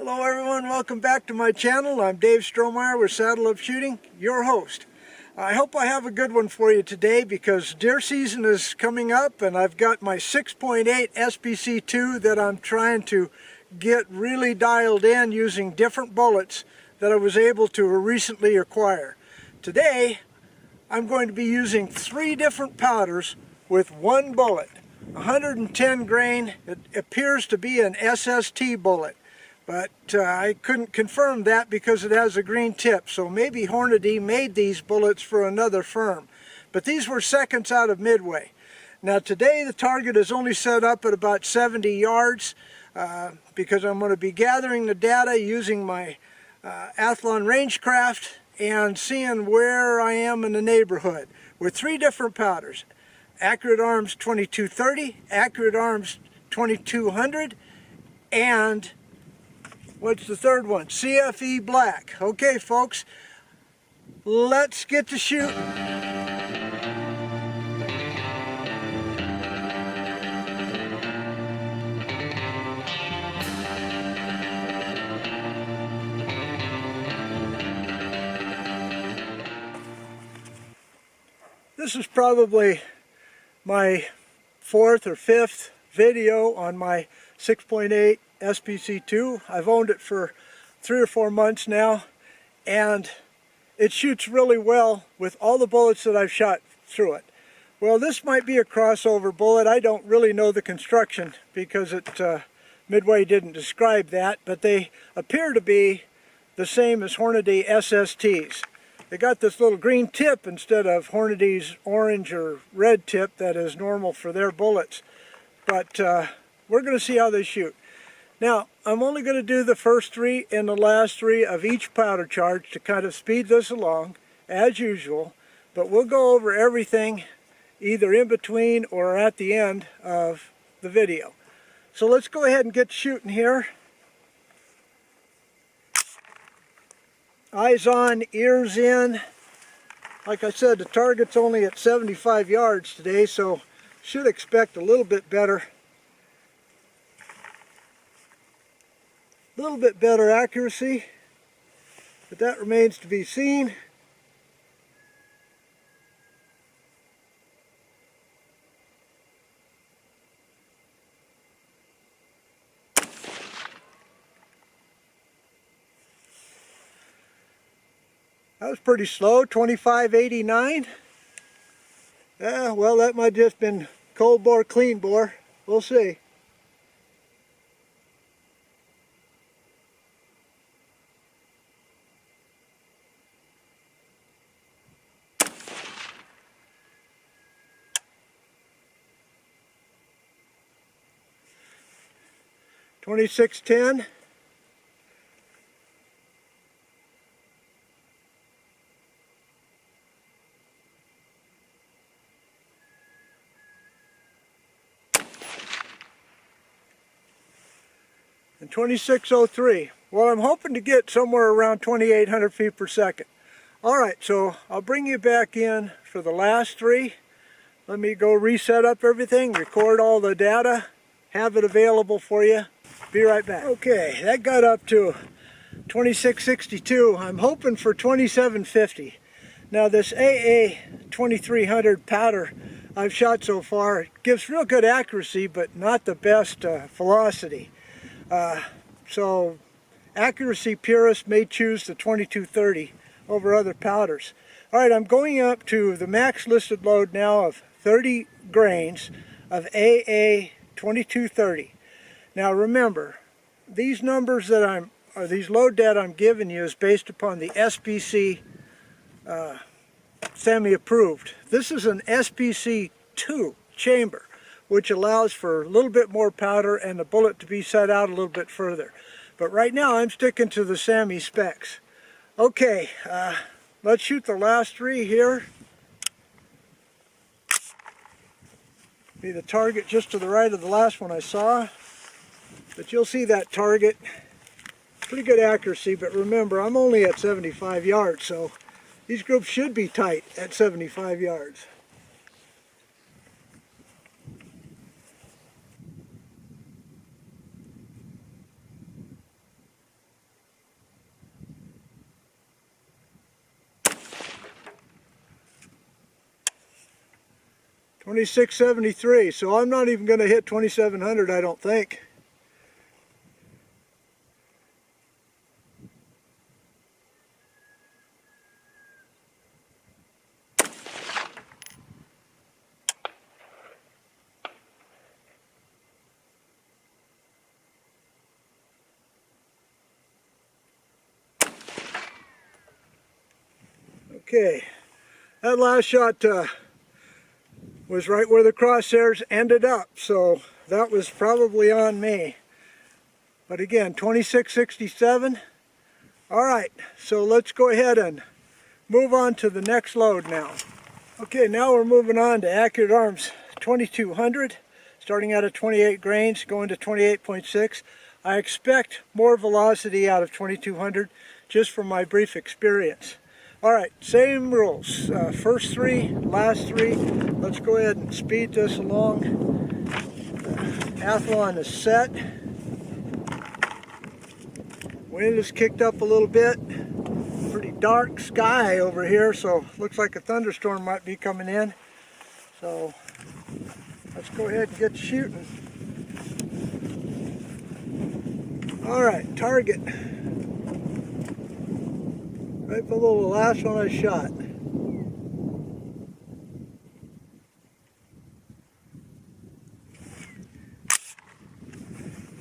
Hello everyone, welcome back to my channel. I'm Dave Strohmeyer with Saddle Up Shooting, your host. I hope I have a good one for you today because deer season is coming up and I've got my 6.8 SPC-II that I'm trying to get really dialed in using different bullets that I was able to recently acquire. Today I'm going to be using 3 different powders with one bullet. 110 grain, it appears to be an SST bullet. But I couldn't confirm that because it has a green tip, so maybe Hornady made these bullets for another firm. But these were seconds out of Midway. Now today the target is only set up at about 70 yards because I'm going to be gathering the data using my Athlon Rangecraft and seeing where I am in the neighborhood with 3 different powders. Accurate Arms 2230, Accurate Arms 2200, and what's the third one? CFE Black. Okay, folks, let's get to shooting. This is probably my 4th or 5th video on my 6.8 SPC-II. I've owned it for 3 or 4 months now, and it shoots really well with all the bullets that I've shot through it. Well, this might be a crossover bullet. I don't really know the construction because Midway didn't describe that, but they appear to be the same as Hornady SSTs. They got this little green tip instead of Hornady's orange or red tip that is normal for their bullets. But we're going to see how they shoot. Now, I'm only going to do the first 3 and the last 3 of each powder charge to kind of speed this along, as usual, but we'll go over everything either in between or at the end of the video. So let's go ahead and get shooting here. Eyes on, ears in. Like I said, the target's only at 75 yards today, so should expect a little bit better accuracy, but that remains to be seen. That was pretty slow, 2589. Yeah, well, that might have just been cold bore, clean bore. We'll see. .2610. And 2603. Well, I'm hoping to get somewhere around 2,800 feet per second. Alright, so I'll bring you back in for the last 3. Let me go reset up everything, record all the data, have it available for you. Be right back. Okay, that got up to 2662. I'm hoping for 2750. Now this AA 2300 powder I've shot so far gives real good accuracy, but not the best velocity. So accuracy purists may choose the 2230 over other powders. Alright, I'm going up to the max listed load now of 30 grains of AA 2230. Now remember, these numbers that these load data I'm giving you is based upon the SPC SAAMI approved. This is an SPC-II chamber, which allows for a little bit more powder and the bullet to be set out a little bit further. But right now I'm sticking to the SAAMI specs. Okay, let's shoot the last 3 here. Be the target just to the right of the last one I saw. But you'll see that target. Pretty good accuracy, but remember, I'm only at 75 yards, so these groups should be tight at 75 yards. 2673, so I'm not even going to hit 2700, I don't think. Okay, that last shot was right where the crosshairs ended up, so that was probably on me. But again, 2667. All right, so let's go ahead and move on to the next load now. Okay, now we're moving on to Accurate Arms 2200, starting out at 28 grains, going to 28.6. I expect more velocity out of 2200 just from my brief experience. All right, same rules. First three, last three. Let's go ahead and speed this along. Athlon is set. Wind is kicked up a little bit. Pretty dark sky over here, so looks like a thunderstorm might be coming in. So let's go ahead and get shooting. All right, target. Right below the last one I shot.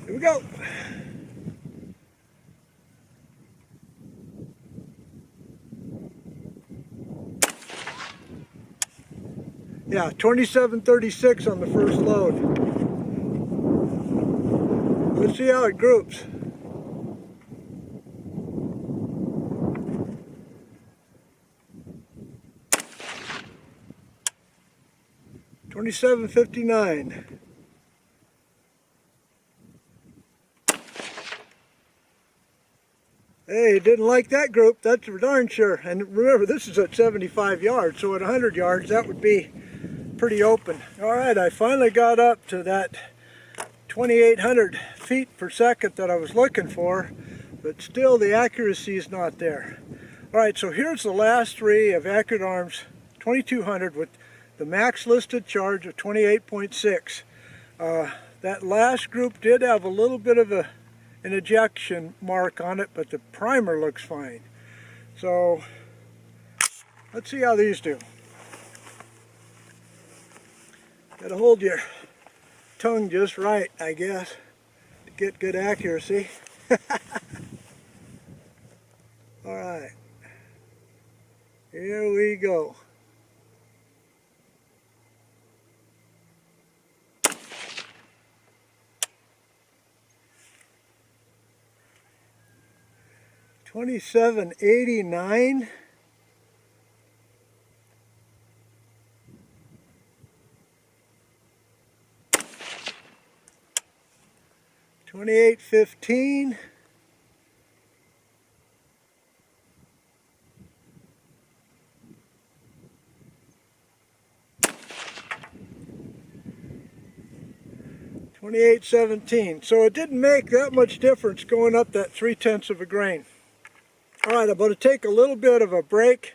Here we go. Yeah, 2736 on the first load. Let's see how it groups. $27.59. Hey, didn't like that group, that's for darn sure. And remember, this is at 75 yards, so at 100 yards that would be pretty open. All right, I finally got up to that 2,800 feet per second that I was looking for, but still the accuracy is not there. All right, so here's the last three of Accurate Arms 2200 with the max listed charge of 28.6. That last group did have a little bit of an ejection mark on it, but the primer looks fine. So let's see how these do. Gotta hold your tongue just right, I guess, to get good accuracy. All right, here we go. $27.89. $28.15. $28.17. So it didn't make that much difference going up that 3/10 of a grain. All right, I'm going to take a little bit of a break.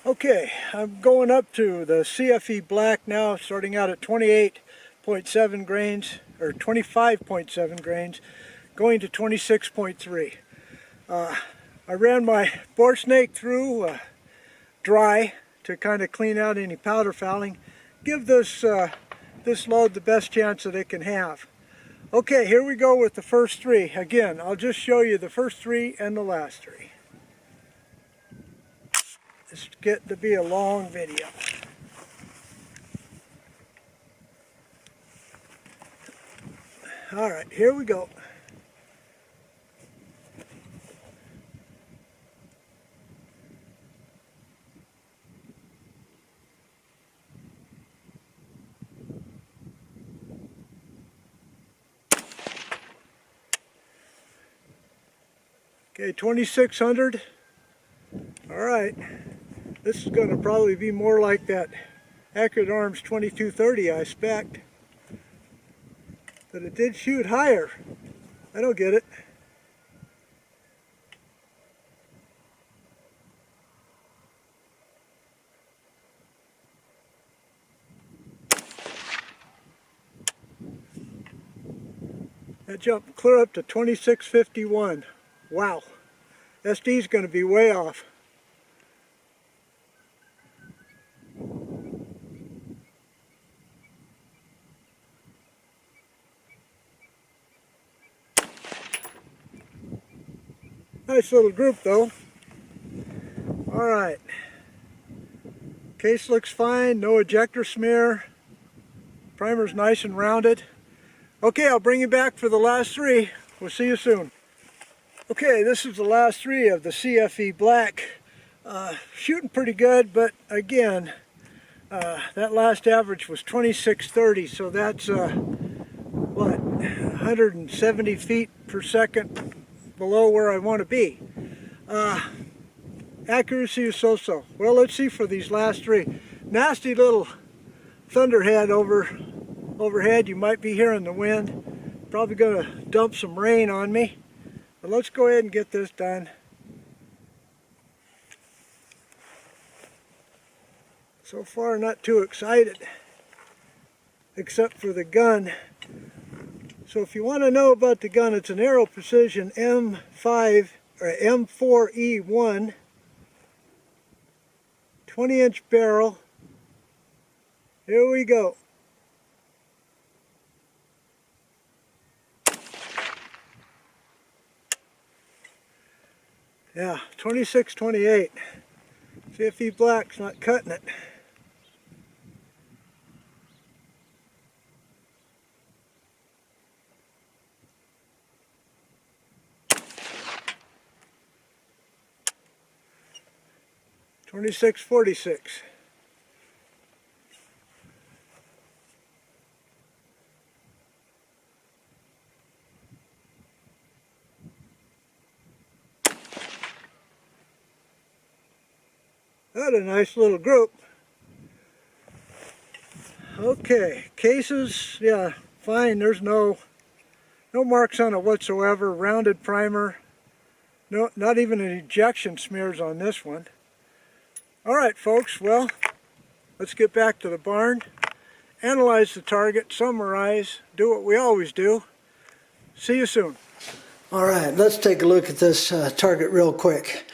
Okay, I'm going up to the CFE Black now, starting out at 28.7 grains, or 25.7 grains, going to 26.3. I ran my bore snake through dry to kind of clean out any powder fouling. Give this this load the best chance that it can have. Okay, here we go with the first three. Again, I'll just show you the first three and the last three. It's getting to be a long video. All right, here we go. Okay, 2600. All right. This is going to probably be more like that Accurate Arms 2230 I spec'd. But it did shoot higher. I don't get it. That jumped clear up to 2651. Wow. SD is going to be way off. Nice little group though. Alright. Case looks fine, no ejector smear. Primer's nice and rounded. Okay, I'll bring you back for the last three. We'll see you soon. Okay, this is the last three of the CFE Black. Shooting pretty good, but again, that last average was 2630, so that's what, 170 feet per second below where I want to be. Accuracy is so-so. Well, let's see for these last three. Nasty little thunderhead overhead. You might be hearing the wind. Probably going to dump some rain on me. But let's go ahead and get this done. So far, not too excited, except for the gun. So if you want to know about the gun, it's an Aero Precision M5 or M4E1, 20-inch barrel. Here we go. Yeah, 26-28. CFE Black's not cutting it. $26.46. That a nice little group. Okay, cases, yeah, fine. There's no marks on it whatsoever. Rounded primer. No, not even an ejection smears on this one. All right, folks. Well, let's get back to the barn. Analyze the target, summarize, do what we always do. See you soon. All right, let's take a look at this target real quick.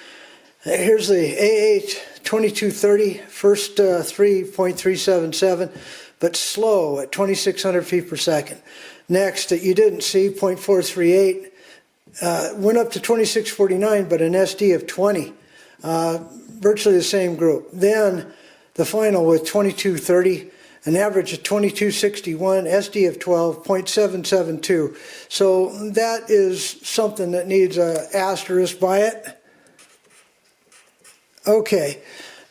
Here's the AA-2230, first 3.377, but slow at 2,600 feet per second. Next, you didn't see, 0.438, went up to 2649, but an SD of 20, virtually the same group. Then the final with 2230, an average of 2261, SD of 12, 0.772. So that is something that needs an asterisk by it. Okay,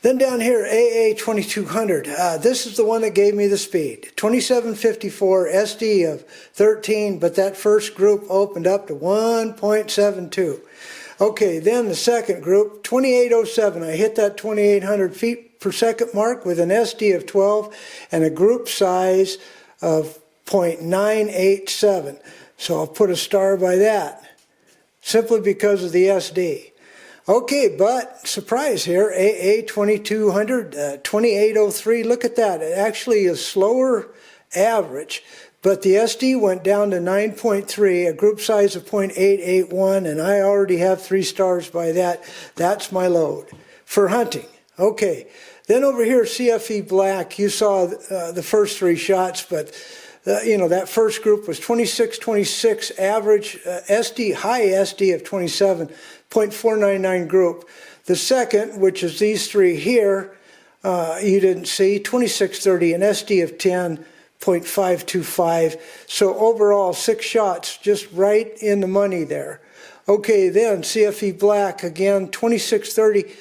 then down here, AA-2200. This is the one that gave me the speed. 2754, SD of 13, but that first group opened up to 1.72. Okay, then the second group, 2807. I hit that 2,800 feet per second mark with an SD of 12 and a group size of 0.987. So I'll put a star by that, simply because of the SD. Okay, but surprise here, AA-2200, 2803, look at that. It actually is slower average, but the SD went down to 9.3, a group size of 0.881, and I already have 3 stars by that. That's my load for hunting. Okay, then over here, CFE Black, you saw the first 3 shots, but you know, that first group was 26, average SD, high SD of 27. 0.499 group. The second, which is these 3 here, you didn't see, 2630, an SD of 10, 0.525. So overall, 6 shots, just right in the money there. Okay, then CFE Black, again, 2630.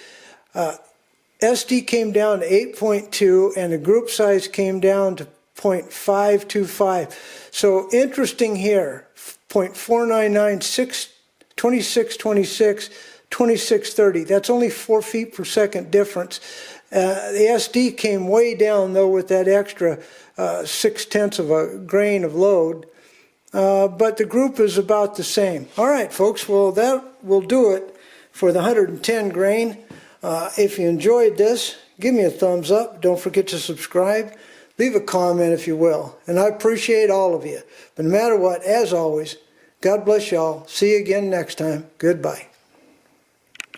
SD came down to 8.2, and the group size came down to 0.525. So interesting here, 0.499, 2626, 2630. That's only 4 feet per second difference. The SD came way down though with that extra 0.6 of a grain of load. But the group is about the same. All right, folks. Well, that will do it for the 110 grain. If you enjoyed this, give me a thumbs up. Don't forget to subscribe. Leave a comment if you will. And I appreciate all of you. But no matter what, as always, God bless y'all. See you again next time. Goodbye.